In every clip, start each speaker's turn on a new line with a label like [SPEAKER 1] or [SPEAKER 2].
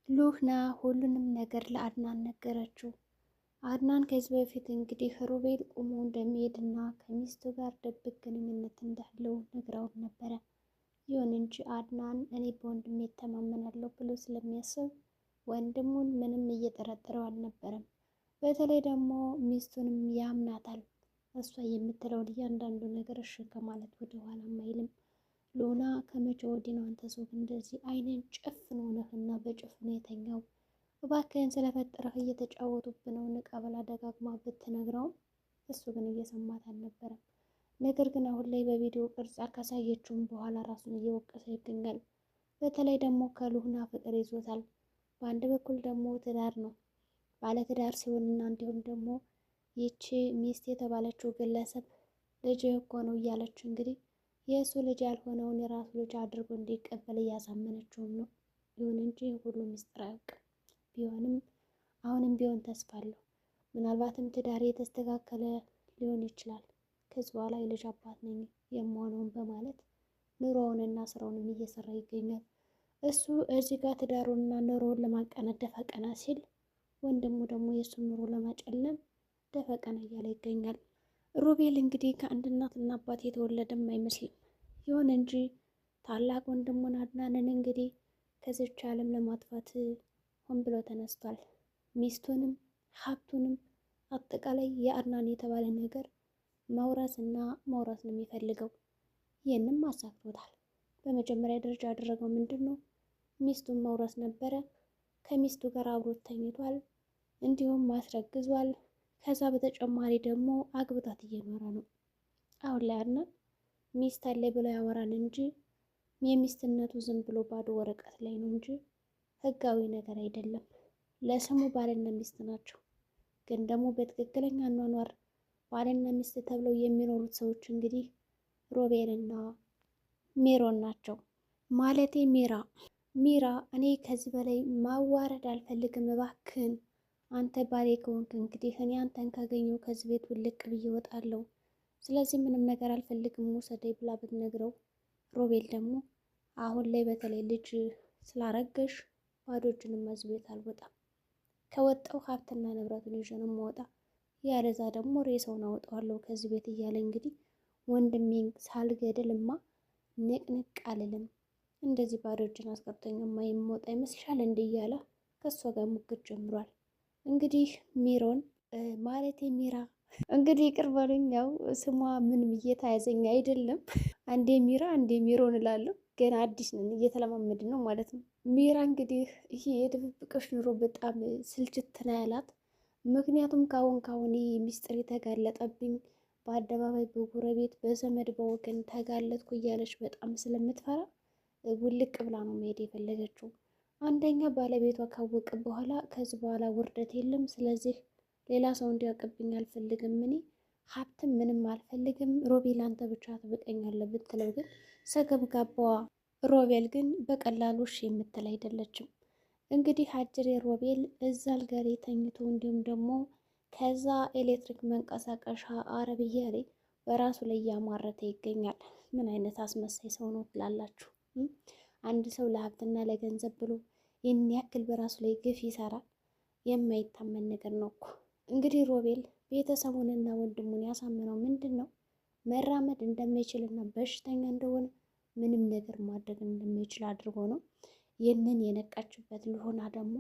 [SPEAKER 1] ሉህና ሁሉንም ነገር ለአድናን ነገረችው። አድናን ከዚህ በፊት እንግዲህ ሮቤል ቁሞ እንደሚሄድና ከሚስቱ ጋር ድብቅ ግንኙነት እንዳለው ነግራውን ነበረ። ይሁን እንጂ አድናን እኔ በወንድሜ እተማመናለሁ ብሎ ስለሚያስብ ወንድሙን ምንም እየጠረጠረው አልነበረም። በተለይ ደግሞ ሚስቱንም ያምናታል። እሷ የምትለውን እያንዳንዱ ነገር እሺ ከማለት ወደ ኋላም አይልም። ሉና ከመቼ ወዲህ ነው አንተ ሰው እንደዚህ አይንን ጭፍን ሆነህና በጭፍኑ የተኛው? እባክህን ስለፈጠረህ እየተጫወቱብህ ነው ንቃ ብላ ደጋግማ ብትነግረውም እሱ ግን እየሰማት አልነበረም። ነገር ግን አሁን ላይ በቪዲዮ ቅርጻ ካሳየችውም በኋላ ራሱን እየወቀሰ ይገኛል። በተለይ ደግሞ ከሉና ፍቅር ይዞታል። በአንድ በኩል ደግሞ ትዳር ነው ባለትዳር ሲሆንና እንዲሁም ደግሞ ይቺ ሚስት የተባለችው ግለሰብ ልጅ እኮ ነው እያለች እንግዲህ የእሱ ልጅ ያልሆነውን የራሱ ልጅ አድርጎ እንዲቀበል እያሳመነችውም ነው። ይሁን እንጂ ሁሉ ምስጢር አያውቅም። ቢሆንም አሁንም ቢሆን ተስፋ አለው። ምናልባትም ትዳሬ የተስተካከለ ሊሆን ይችላል፣ ከዚህ በኋላ የልጅ አባት ነኝ የምሆነውን በማለት ኑሮውንና ስራውንም እየሰራ ይገኛል። እሱ እዚህ ጋር ትዳሩንና ኑሮውን ለማቃናት ደፋ ቀና ሲል፣ ወንድሙ ደግሞ የእሱን ኑሮ ለማጨለም ደፋ ቀና እያለ ይገኛል። ሮቤል እንግዲህ ከአንድ እናትና አባት የተወለደም አይመስልም። ይሁን እንጂ ታላቅ ወንድሙን አድናንን እንግዲህ ከዚች ዓለም ለማጥፋት ሆን ብሎ ተነስቷል። ሚስቱንም ሀብቱንም አጠቃላይ የአድናን የተባለ ነገር መውረስ እና መውረስ ነው የሚፈልገው። ይህንም አሳክቶታል። በመጀመሪያ ደረጃ ያደረገው ምንድን ነው? ሚስቱን መውረስ ነበረ። ከሚስቱ ጋር አብሮት ተኝቷል፣ እንዲሁም ማስረግዟል። ከዛ በተጨማሪ ደግሞ አግብታት እየኖረ ነው። አሁን ላይ አድናን ሚስት አለ ብሎ ያወራል እንጂ የሚስትነቱ ዝም ብሎ ባዶ ወረቀት ላይ ነው እንጂ ህጋዊ ነገር አይደለም። ለስሙ ባልና ሚስት ናቸው፣ ግን ደግሞ በትክክለኛ አኗኗር ባልና ሚስት ተብለው የሚኖሩት ሰዎች እንግዲህ ሮቤልና ሜሮን ናቸው። ማለቴ ሚራ እኔ ከዚህ በላይ ማዋረድ አልፈልግም፣ እባክህን አንተ ባሌ ከሆንክ እንግዲህ እኔ አንተን ካገኘው ከዚህ ቤት ውልቅ ብዬ እወጣለሁ። ስለዚህ ምንም ነገር አልፈልግም ውሰደኝ ብላ ብትነግረው፣ ሮቤል ደግሞ አሁን ላይ በተለይ ልጅ ስላረገሽ ባዶ እጅንም ከዚህ ቤት አልወጣም፣ ከወጣው ሀብትና ንብረቱን ይዤ ነው የምወጣ፣ ያለዛ ደግሞ ሬሳውን አወጣዋለሁ ከዚህ ቤት እያለ እንግዲህ ወንድሜን ሳልገድልማ ንቅንቅ አልልም፣ እንደዚህ ባዶ እጅን አስቀርቶኝማ የምወጣ ይመስልሻል እንዲህ እያለ ከእሷ ጋር ሙግት ጀምሯል። እንግዲህ ሚሮን ማለቴ ሚራ እንግዲህ ይቅር በሉኝ፣ ያው ስሟ ምንም እየተያዘኝ አይደለም። አንዴ ሚራ አንዴ ሚሮን እላለሁ። ገና አዲስ ነን እየተለማመድን ነው ማለት ነው። ሚራ እንግዲህ ይሄ የድብብቆሽ ኑሮ በጣም ስልችት ነው ያላት። ምክንያቱም ካሁን ይህ ሚስጥር የተጋለጠብኝ በአደባባይ በጎረቤት በዘመድ በወገን ተጋለጥኩ እያለች በጣም ስለምትፈራ ውልቅ ብላ ነው መሄድ የፈለገችው። አንደኛ ባለቤቷ ካወቀ በኋላ ከዚህ በኋላ ውርደት የለም። ስለዚህ ሌላ ሰው እንዲያውቅብኝ አልፈልግም፣ እኔ ሀብትም ምንም አልፈልግም፣ ሮቤል አንተ ብቻ ትበቀኛለህ ብትለው ግን ሰገብጋባዋ ሮቤል ግን በቀላሉ እሺ የምትል አይደለችም። እንግዲህ አጅሬ ሮቤል እዛ አልጋ ላይ ተኝቶ እንዲሁም ደግሞ ከዛ ኤሌክትሪክ መንቀሳቀሻ አረብያ ላይ በራሱ ላይ እያሟረተ ይገኛል። ምን አይነት አስመሳይ ሰው ነው ትላላችሁ? አንድ ሰው ለሀብትና ለገንዘብ ብሎ ይህን ያክል በራሱ ላይ ግፍ ይሰራል? የማይታመን ነገር ነው እኮ። እንግዲህ ሮቤል ቤተሰቡንና ወንድሙን ያሳመነው ምንድን ነው? መራመድ እንደማይችልና በሽተኛ እንደሆነ ምንም ነገር ማድረግ እንደማይችል አድርጎ ነው። ይህንን የነቃችበት ልሆና ደግሞ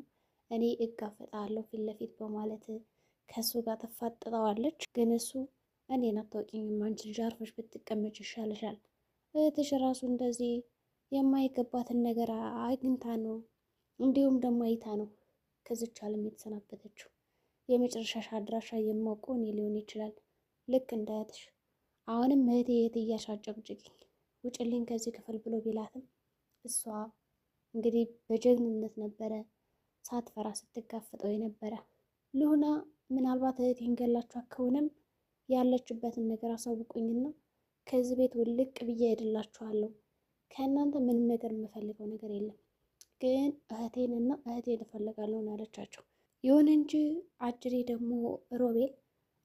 [SPEAKER 1] እኔ እጋፈጣለሁ ፊት ለፊት በማለት ከእሱ ጋር ትፋጠጠዋለች። ግን እሱ እኔን አታውቂኝም፣ አንቺ ልጅ አርፈሽ ብትቀመጭ ይሻልሻል። እህትሽ ራሱ እንደዚህ የማይገባትን ነገር አግኝታ ነው እንዲሁም ደግሞ አይታ ነው ከዚች ዓለም የተሰናበተችው። የመጨረሻሽ አድራሻ የማውቀው እኔ ሊሆን ይችላል፣ ልክ እንደ እህትሽ። አሁንም እህቴ እህቴ እያሻጨቅጭቅኝ ውጭልኝ ከዚህ ክፍል ብሎ ቢላትም እሷ እንግዲህ በጀግንነት ነበረ ሳትፈራ ስትጋፍጠው የነበረ። ልሁና ምናልባት እህቴን ገላችኋት ከሆነም ያለችበትን ነገር አሳውቁኝና ከዚህ ቤት ውልቅ ብዬ ሄድላችኋለሁ። ከእናንተ ምንም ነገር የምፈልገው ነገር የለም፣ ግን እህቴንና እህቴን እፈልጋለሁ አለቻቸው። ይሁን እንጂ አጅሬ ደግሞ ሮቤል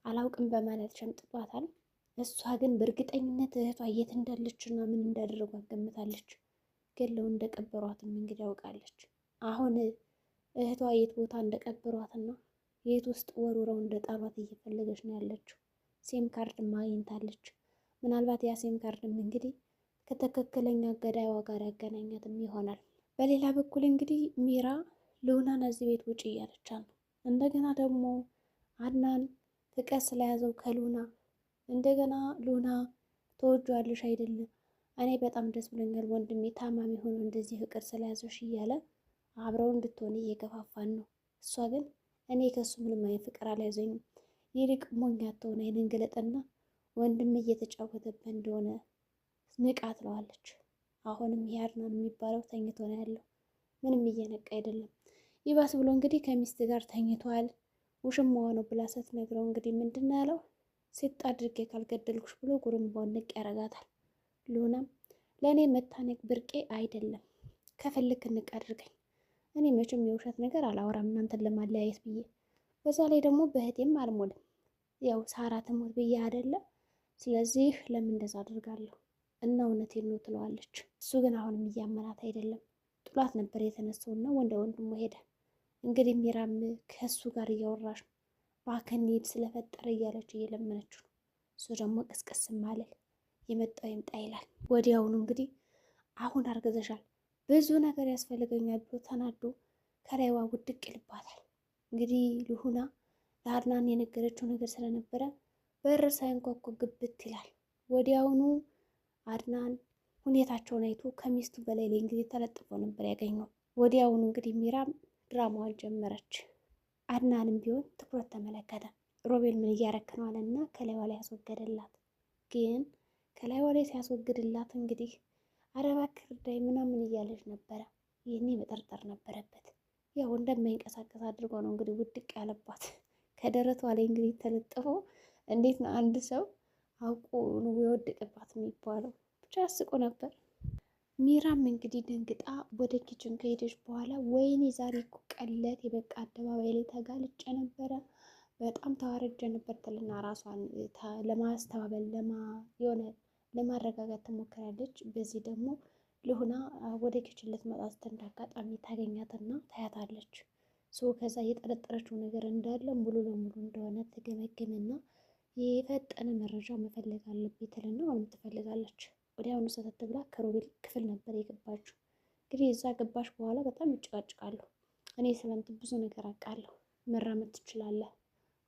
[SPEAKER 1] አላውቅም በማለት ሸምጥጧታል። እሷ ግን በእርግጠኝነት እህቷ የት እንዳለችና ምን እንዳደረጓት ገምታለች። ገለው እንደቀበሯትም እንግዲህ ያውቃለች። አሁን እህቷ የት ቦታ እንደቀበሯትና የት ውስጥ ወርውረው እንደጣሏት እየፈለገች ነው ያለችው። ሲም ካርድ አግኝታለች። ምናልባት ያ ሲም ካርድም እንግዲህ ከትክክለኛ ገዳይዋ ጋር ያገናኛትም ይሆናል። በሌላ በኩል እንግዲህ ሚራ ሉናን እዚህ ቤት ውጭ እያለቻት ነው። እንደገና ደግሞ አድናን ፍቅር ስለያዘው ከሉና እንደገና ሉና ተወጇዋለሽ አይደለም እኔ በጣም ደስ ብሎኛል ወንድሜ ታማሚ ሆኖ እንደዚህ ፍቅር ስለያዘሽ እያለ አብረው እንድትሆን እየገፋፋን ነው። እሷ ግን እኔ ከሱ ምንም አይነት ፍቅር አልያዘኝም፣ ይልቅ ሞኝ አትሆን አይንን ግለጥና ወንድም እየተጫወተበት እንደሆነ ንቃ ትለዋለች። አሁንም ይሄ አድናን የሚባለው ተኝቶ ነው ያለው፣ ምንም እየነቃ አይደለም። ይባስ ብሎ እንግዲህ ከሚስት ጋር ተኝቷል ውሽማዋ ነው ብላ ስትነግረው እንግዲህ ምንድን ነው ያለው? ሴት አድርጌ ካልገደልኩሽ ብሎ ጉርምባውን ንቅ ያረጋታል። ሉናም ለእኔ መታነቅ ብርቄ አይደለም፣ ከፈልክ ንቅ አድርገኝ፣ እኔ መቼም የውሸት ነገር አላወራም እናንተን ለማለያየት ብዬ፣ በዛ ላይ ደግሞ በእህቴም አልሞልም፣ ያው ሳራ ትሞት ብዬ አይደለም፣ ስለዚህ ለምን እንደዛ አድርጋለሁ እና እውነቴን ነው ትለዋለች። እሱ ግን አሁንም እያመናት አይደለም። ጥሏት ነበር የተነሳውና ወንደ ወንድሙ ሄደ። እንግዲህ ሚራም ከእሱ ጋር እያወራች ነው። እባክህን ሂድ ስለፈጠረ እያለች እየለመነችው ነው። እሱ ደግሞ ቅስቅስ ማለል የመጣው ይምጣ ይላል። ወዲያውኑ እንግዲህ አሁን አርግዘሻል፣ ብዙ ነገር ያስፈልገኛል ብሎ ተናዶ ከላይዋ ውድቅ ይልባታል። እንግዲህ ሉና ለአድናን የነገረችው ነገር ስለነበረ በር ሳይንኳኳ ግብት ይላል። ወዲያውኑ አድናን ሁኔታቸውን አይቶ ከሚስቱ በላይ ላይ እንግዲህ ተለጥፎ ነበር ያገኘው። ወዲያውኑ እንግዲህ ሚራም ድራማዋን ጀመረች። አድናንም ቢሆን ትኩረት ተመለከተ። ሮቤል ምን እያረክ ነው አለና ከላይዋ ላይ ያስወገደላት። ግን ከላይዋ ላይ ሲያስወግድላት እንግዲህ አረባክር እርዳይ ምናምን እያለች ነበረ። ይህኔ መጠርጠር ነበረበት። ያው እንደማይንቀሳቀስ አድርጎ ነው እንግዲህ ውድቅ ያለባት ከደረቷ ላይ እንግዲህ ተለጥፎ። እንዴት ነው አንድ ሰው አውቆ ነው የወደቀባት የሚባለው? ብቻ ያስቆ ነበር። ሚራም እንግዲህ ደንግጣ ወደ ኪችን ከሄደች በኋላ ወይኔ ዛሬ እኮ ቀለት የበቃ አደባባይ ላይ ተጋልጬ ነበረ፣ በጣም ተዋረጀ ነበር ትልና ራሷን ለማስተባበል የሆነ ለማረጋጋት ትሞክራለች። በዚህ ደግሞ ሉና ወደ ኪችን ልትመጣ ስትል አጋጣሚ ታገኛትና ታያታለች። ከዛ የጠረጠረችው ነገር እንዳለ ሙሉ ለሙሉ እንደሆነ ትገመግምና የፈጠነ መረጃ መፈለግ አለብኝ ትልና አሁንም ትፈልጋለች። ወዲያውኑ ሰተት ብላ ከሮቤል ክፍል ነበር የገባችው። እንግዲህ እዛ ገባች በኋላ በጣም ይጨቃጭቃሉ። እኔ ስለንት ብዙ ነገር አውቃለሁ፣ መራመድ ትችላለህ፣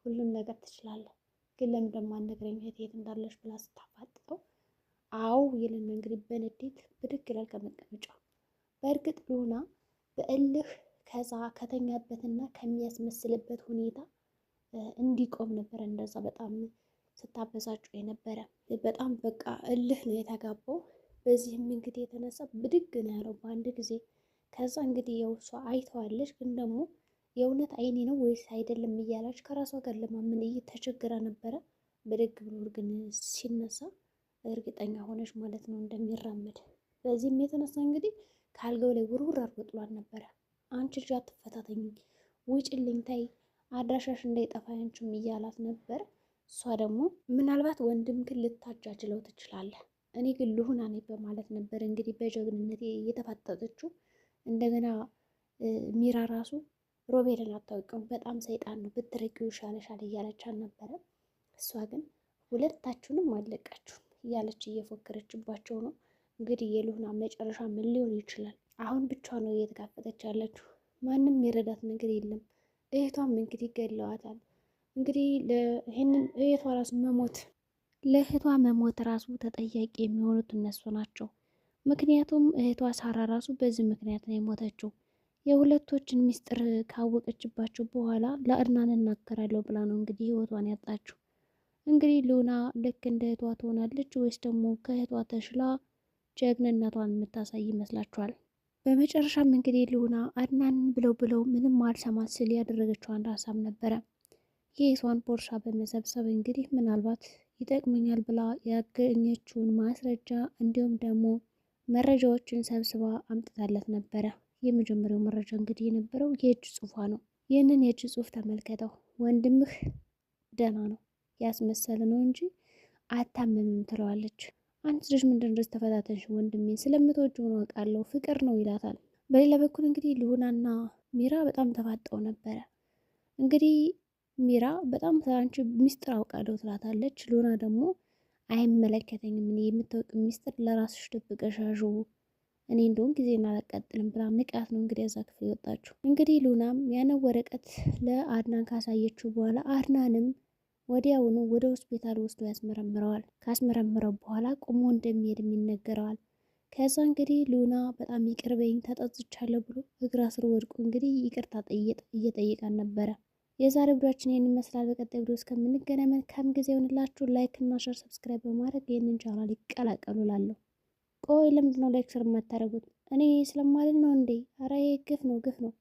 [SPEAKER 1] ሁሉም ነገር ትችላለህ፣ ግን ለምን ደግሞ አትነግረኝ እህቴ የት እንዳለች ብላ ስታፋጥጠው አው ይልና እንግዲህ በንዴት ብድግ ይላል ከመቀመጫው። በእርግጥ ሉና በእልህ ከዛ ከተኛበትና ከሚያስመስልበት ሁኔታ እንዲቆም ነበር እንደዛ በጣም ስታበሳጩ የነበረ። በጣም በቃ እልህ ነው የተጋባው። በዚህም እንግዲህ የተነሳ ብድግ ነው ያለው በአንድ ጊዜ። ከዛ እንግዲህ የውሷ አይተዋለች፣ ግን ደግሞ የእውነት አይኔ ነው ወይስ አይደለም እያላች ከራሷ ጋር ለማመን እየተቸገረ ነበረ። ብድግ ብሎ ግን ሲነሳ እርግጠኛ ሆነች ማለት ነው እንደሚራመድ። በዚህም የተነሳ እንግዲህ ከአልጋው ላይ ውርውር አድርጎ ጥሏት ነበረ። አንቺ ልጅ አትፈታተኝ፣ ውጭልኝ፣ ታይ አድራሻሽ እንዳይጠፋ አንቺም እያላት ነበር። እሷ ደግሞ ምናልባት ወንድም ግን ልታጃጅለው ትችላለህ፣ እኔ ግን ልሁና ነኝ በማለት ነበር እንግዲህ በጀግንነት እየተፋጠጠችው። እንደገና ሚራ ራሱ ሮቤልን አታውቂውም፣ በጣም ሰይጣን ነው፣ ብትርቂው ይሻለሻል እያለቻት ነበረ። እሷ ግን ሁለታችሁንም አለቃችሁም እያለች እየፎከረችባቸው ነው። እንግዲህ የልሁና መጨረሻ ምን ሊሆን ይችላል? አሁን ብቻ ነው እየተጋፈጠች ያለችው፣ ማንም የረዳት ነገር የለም። እህቷም እንግዲህ ገለዋታል። እንግዲህ ይህንን እህቷ ራሱ መሞት ለእህቷ መሞት ራሱ ተጠያቂ የሚሆኑት እነሱ ናቸው። ምክንያቱም እህቷ ሳራ ራሱ በዚህ ምክንያት ነው የሞተችው። የሁለቶችን ሚስጥር ካወቀችባቸው በኋላ ለአድናን እናገራለሁ ብላ ነው እንግዲህ ህይወቷን ያጣችው። እንግዲህ ሉና ልክ እንደ እህቷ ትሆናለች ወይስ ደግሞ ከእህቷ ተሽላ ጀግንነቷን የምታሳይ ይመስላችኋል? በመጨረሻም እንግዲህ ሉና አድናን ብለው ምንም አልሰማት ስል ያደረገችው አንድ ሀሳብ ነበረ። የእሷን ቦርሳ በመሰብሰብ እንግዲህ ምናልባት ይጠቅመኛል ብላ ያገኘችውን ማስረጃ እንዲሁም ደግሞ መረጃዎችን ሰብስባ አምጥታለት ነበረ። የመጀመሪያው መረጃ እንግዲህ የነበረው የእጅ ጽሑፏ ነው። ይህንን የእጅ ጽሑፍ ተመልከተው፣ ወንድምህ ደህና ነው ያስመሰለ ነው እንጂ አታመምም ትለዋለች። አንቺ ልጅ ምንድን ድረስ ተፈታተንሽ? ወንድሜ ስለምትወጂው ነው አውቃለሁ፣ ፍቅር ነው ይላታል። በሌላ በኩል እንግዲህ ሉናና ሚራ በጣም ተፋጠው ነበረ። እንግዲህ ሚራ በጣም አንቺ ሚስጥር አውቃለሁ ትላታለች። ሉና ደግሞ አይመለከተኝም፣ እኔ የምታውቅ ሚስጥር ለራስሽ ደብቀሽ ያዥው፣ እኔ እንደውም ጊዜን አላቃጥልም ብላ ንቃት ነው እንግዲህ እዛ ክፍል የወጣችው። እንግዲህ ሉናም ያንን ወረቀት ለአድናን ካሳየችው በኋላ አድናንም ወዲያውኑ ወደ ሆስፒታል ወስዶ ያስመረምረዋል። ካስመረምረው በኋላ ቁሞ እንደሚሄድ ይነገረዋል። ከዛ እንግዲህ ሉና በጣም ይቅር በይኝ ተጸጽቻለሁ ብሎ እግራ ስር ወድቆ እንግዲህ ይቅርታ እየጠየቃን ነበረ። የዛሬ ቪዲዮአችን ይህን ይመስላል። በቀጣይ ቪዲዮ እስከምንገናኝ መልካም ጊዜ ይሆንላችሁ። ላይክ እና ሸር ሰብስክራይብ በማድረግ ይህንን ቻናል ይቀላቀሉ ላለሁ። ቆይ ለምንድነው ላይክ ስር የማታደርጉት? እኔ ስለማልን ነው እንዴ? አረ ግፍ ነው ግፍ ነው።